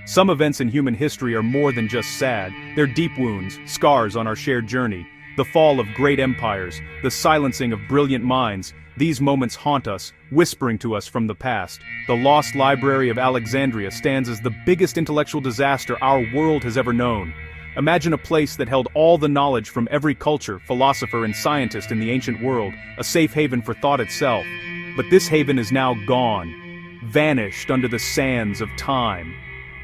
Some events in human history are more than just sad, they're deep wounds, scars on our shared journey. The fall of great empires, the silencing of brilliant minds, these moments haunt us, whispering to us from the past. The lost Library of Alexandria stands as the biggest intellectual disaster our world has ever known. Imagine a place that held all the knowledge from every culture, philosopher and scientist in the ancient world, a safe haven for thought itself. But this haven is now gone, vanished under the sands of time.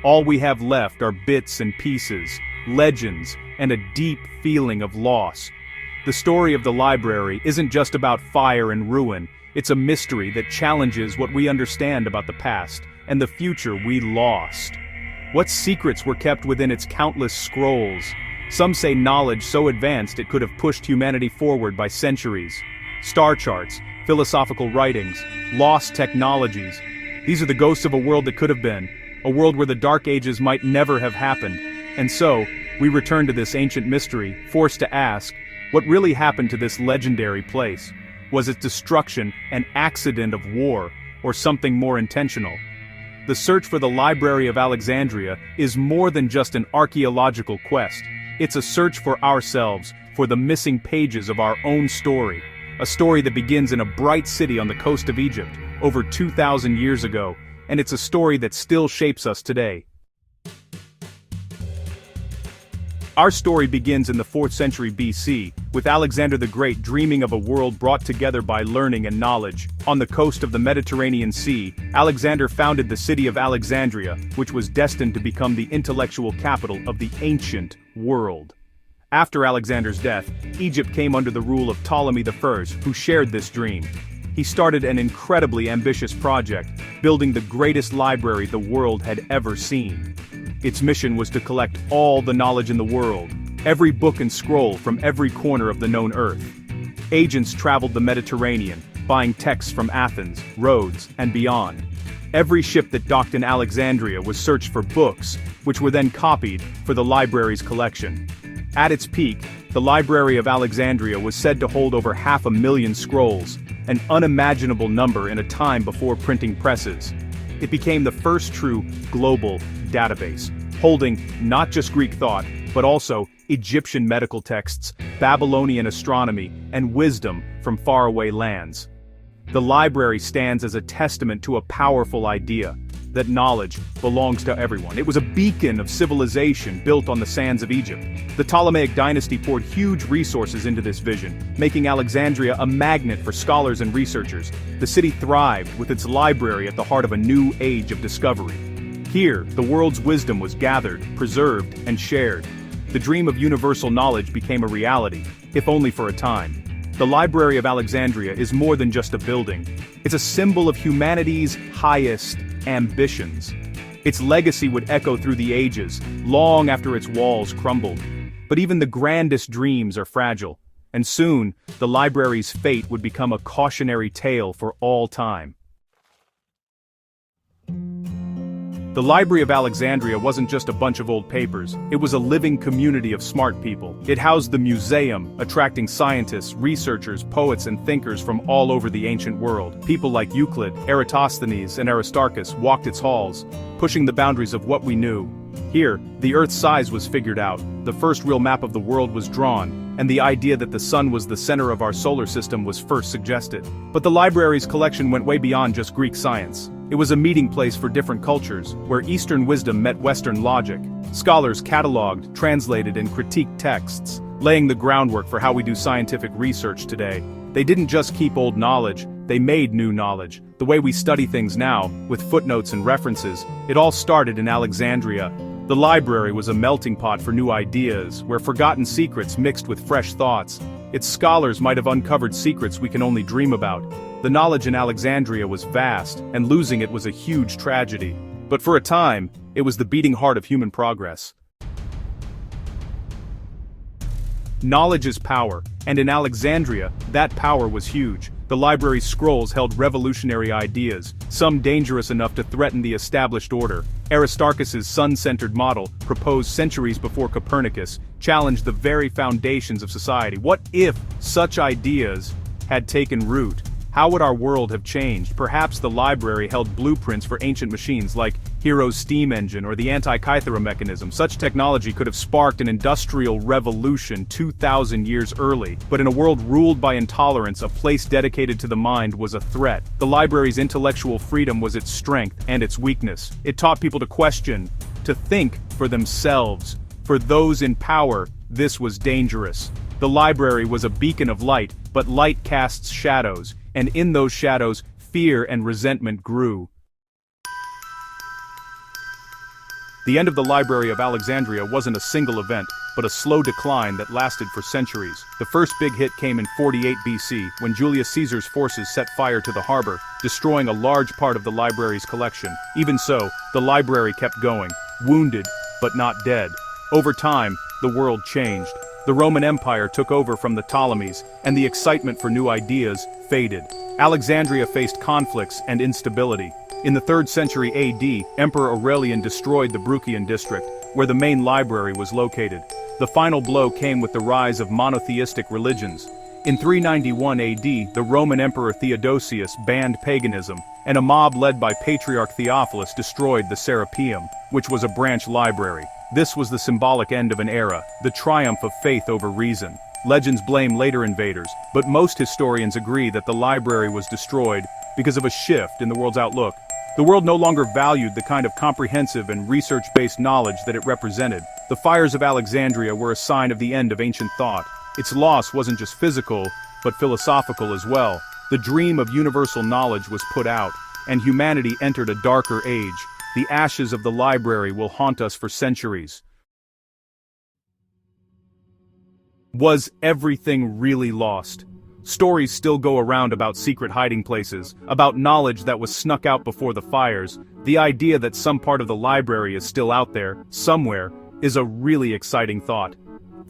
All we have left are bits and pieces, legends, and a deep feeling of loss. The story of the library isn't just about fire and ruin, it's a mystery that challenges what we understand about the past and the future we lost. What secrets were kept within its countless scrolls? Some say knowledge so advanced it could have pushed humanity forward by centuries. Star charts, philosophical writings, lost technologies. These are the ghosts of a world that could have been, a world where the Dark Ages might never have happened. And so, we return to this ancient mystery, forced to ask, what really happened to this legendary place? Was its destruction an accident of war, or something more intentional? The search for the Library of Alexandria is more than just an archaeological quest. It's a search for ourselves, for the missing pages of our own story. A story that begins in a bright city on the coast of Egypt, over 2,000 years ago, and it's a story that still shapes us today. Our story begins in the 4th century BC, with Alexander the Great dreaming of a world brought together by learning and knowledge. On the coast of the Mediterranean Sea, Alexander founded the city of Alexandria, which was destined to become the intellectual capital of the ancient world. After Alexander's death, Egypt came under the rule of Ptolemy I, who shared this dream. He started an incredibly ambitious project, building the greatest library the world had ever seen. Its mission was to collect all the knowledge in the world, every book and scroll from every corner of the known earth. Agents traveled the Mediterranean, buying texts from Athens, Rhodes, and beyond. Every ship that docked in Alexandria was searched for books, which were then copied for the library's collection. At its peak, the Library of Alexandria was said to hold over 500,000 scrolls, an unimaginable number in a time before printing presses. It became the first true, global database, holding not just Greek thought, but also Egyptian medical texts, Babylonian astronomy, and wisdom from faraway lands. The library stands as a testament to a powerful idea, that knowledge belongs to everyone. It was a beacon of civilization built on the sands of Egypt. The Ptolemaic dynasty poured huge resources into this vision, making Alexandria a magnet for scholars and researchers. The city thrived with its library at the heart of a new age of discovery. Here, the world's wisdom was gathered, preserved, and shared. The dream of universal knowledge became a reality, if only for a time. The Library of Alexandria is more than just a building. It's a symbol of humanity's highest ambitions. Its legacy would echo through the ages, long after its walls crumbled. But even the grandest dreams are fragile, and soon, the library's fate would become a cautionary tale for all time. The Library of Alexandria wasn't just a bunch of old papers, it was a living community of smart people. It housed the museum, attracting scientists, researchers, poets, and thinkers from all over the ancient world. People like Euclid, Eratosthenes, and Aristarchus walked its halls, pushing the boundaries of what we knew. Here, the Earth's size was figured out, the first real map of the world was drawn, and the idea that the sun was the center of our solar system was first suggested. But the library's collection went way beyond just Greek science. It was a meeting place for different cultures, where Eastern wisdom met Western logic. Scholars cataloged, translated, and critiqued texts, laying the groundwork for how we do scientific research today. They didn't just keep old knowledge, they made new knowledge. The way we study things now, with footnotes and references, it all started in Alexandria. The library was a melting pot for new ideas, where forgotten secrets mixed with fresh thoughts. Its scholars might have uncovered secrets we can only dream about. The knowledge in Alexandria was vast, and losing it was a huge tragedy. But for a time, it was the beating heart of human progress. Knowledge is power, and in Alexandria, that power was huge. The library's scrolls held revolutionary ideas, some dangerous enough to threaten the established order. Aristarchus's sun-centered model, proposed centuries before Copernicus, challenged the very foundations of society. What if such ideas had taken root? How would our world have changed? Perhaps the library held blueprints for ancient machines like Hero's steam engine or the Antikythera mechanism. Such technology could have sparked an industrial revolution 2,000 years early. But in a world ruled by intolerance, a place dedicated to the mind was a threat. The library's intellectual freedom was its strength and its weakness. It taught people to question, to think for themselves. For those in power, this was dangerous. The library was a beacon of light, but light casts shadows, and in those shadows, fear and resentment grew. The end of the Library of Alexandria wasn't a single event, but a slow decline that lasted for centuries. The first big hit came in 48 BC, when Julius Caesar's forces set fire to the harbor, destroying a large part of the library's collection. Even so, the library kept going, wounded, but not dead. Over time, the world changed. The Roman Empire took over from the Ptolemies, and the excitement for new ideas faded. Alexandria faced conflicts and instability. In the 3rd century AD, Emperor Aurelian destroyed the Bruchian district, where the main library was located. The final blow came with the rise of monotheistic religions. In 391 AD, the Roman Emperor Theodosius banned paganism, and a mob led by Patriarch Theophilus destroyed the Serapeum, which was a branch library. This was the symbolic end of an era, the triumph of faith over reason. Legends blame later invaders, but most historians agree that the library was destroyed because of a shift in the world's outlook. The world no longer valued the kind of comprehensive and research-based knowledge that it represented. The fires of Alexandria were a sign of the end of ancient thought. Its loss wasn't just physical, but philosophical as well. The dream of universal knowledge was put out, and humanity entered a darker age. The ashes of the library will haunt us for centuries. Was everything really lost? Stories still go around about secret hiding places, about knowledge that was snuck out before the fires. The idea that some part of the library is still out there, somewhere, is a really exciting thought.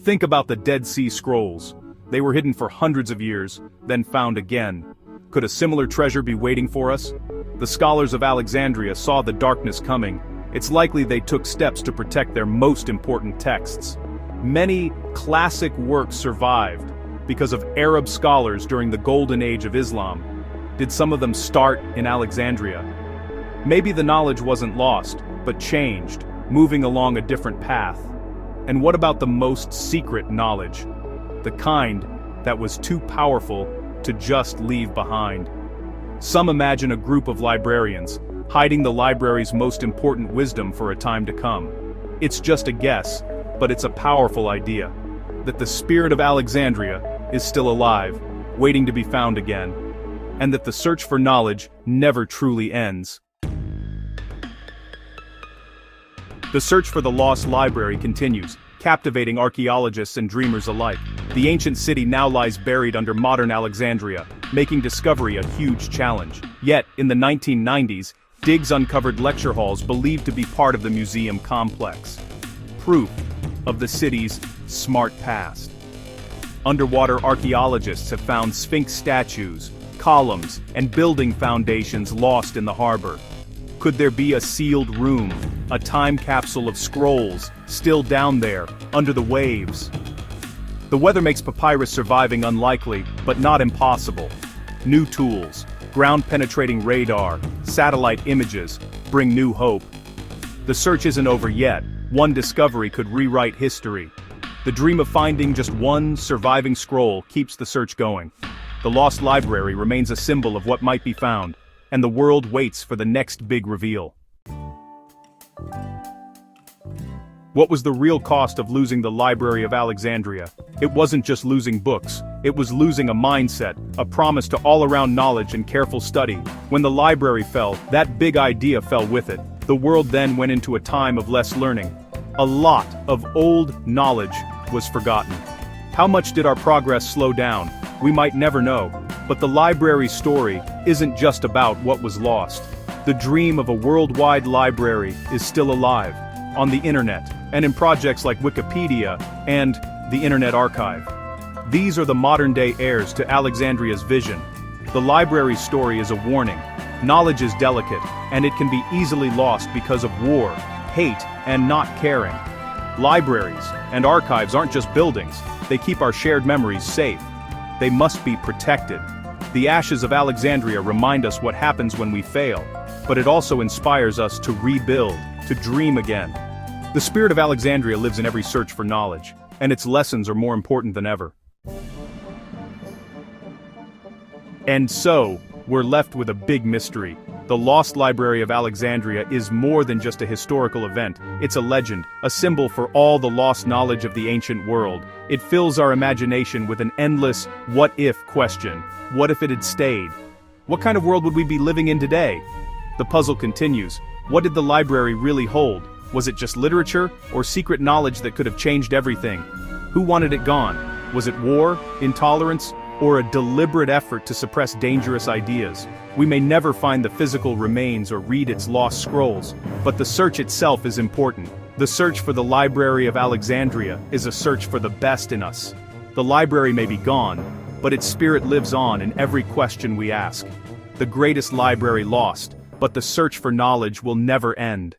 Think about the Dead Sea Scrolls. They were hidden for hundreds of years, then found again. Could a similar treasure be waiting for us? The scholars of Alexandria saw the darkness coming. It's likely they took steps to protect their most important texts. Many classic works survived because of Arab scholars during the golden age of Islam. Did some of them start in Alexandria? Maybe the knowledge wasn't lost, but changed, moving along a different path. And what about the most secret knowledge? The kind that was too powerful to just leave behind. Some imagine a group of librarians, hiding the library's most important wisdom for a time to come. It's just a guess, but it's a powerful idea. That the spirit of Alexandria is still alive, waiting to be found again. And that the search for knowledge never truly ends. The search for the lost library continues, captivating archaeologists and dreamers alike. The ancient city now lies buried under modern Alexandria, making discovery a huge challenge. Yet, in the 1990s, digs uncovered lecture halls believed to be part of the museum complex. Proof of the city's smart past. Underwater archaeologists have found Sphinx statues, columns, and building foundations lost in the harbor. Could there be a sealed room, a time capsule of scrolls, still down there, under the waves? The weather makes papyrus surviving unlikely, but not impossible. New tools, ground-penetrating radar, satellite images, bring new hope. The search isn't over yet. One discovery could rewrite history. The dream of finding just one surviving scroll keeps the search going. The lost library remains a symbol of what might be found, and the world waits for the next big reveal. What was the real cost of losing the Library of Alexandria? It wasn't just losing books, it was losing a mindset, a promise to all-around knowledge and careful study. When the library fell, that big idea fell with it. The world then went into a time of less learning. A lot of old knowledge was forgotten. How much did our progress slow down? We might never know. But the library's story isn't just about what was lost. The dream of a worldwide library is still alive, on the internet, and in projects like Wikipedia and the Internet Archive. These are the modern-day heirs to Alexandria's vision. The library's story is a warning. Knowledge is delicate, and it can be easily lost because of war, hate, and not caring. Libraries and archives aren't just buildings, they keep our shared memories safe. They must be protected. The ashes of Alexandria remind us what happens when we fail, but it also inspires us to rebuild, to dream again. The spirit of Alexandria lives in every search for knowledge, and its lessons are more important than ever. And so, we're left with a big mystery. The lost Library of Alexandria is more than just a historical event. It's a legend, a symbol for all the lost knowledge of the ancient world. It fills our imagination with an endless what-if question. What if it had stayed? What kind of world would we be living in today? The puzzle continues. What did the library really hold? Was it just literature, or secret knowledge that could have changed everything? Who wanted it gone? Was it war, intolerance, or a deliberate effort to suppress dangerous ideas? We may never find the physical remains or read its lost scrolls, but the search itself is important. The search for the Library of Alexandria is a search for the best in us. The library may be gone, but its spirit lives on in every question we ask. The greatest library lost, but the search for knowledge will never end.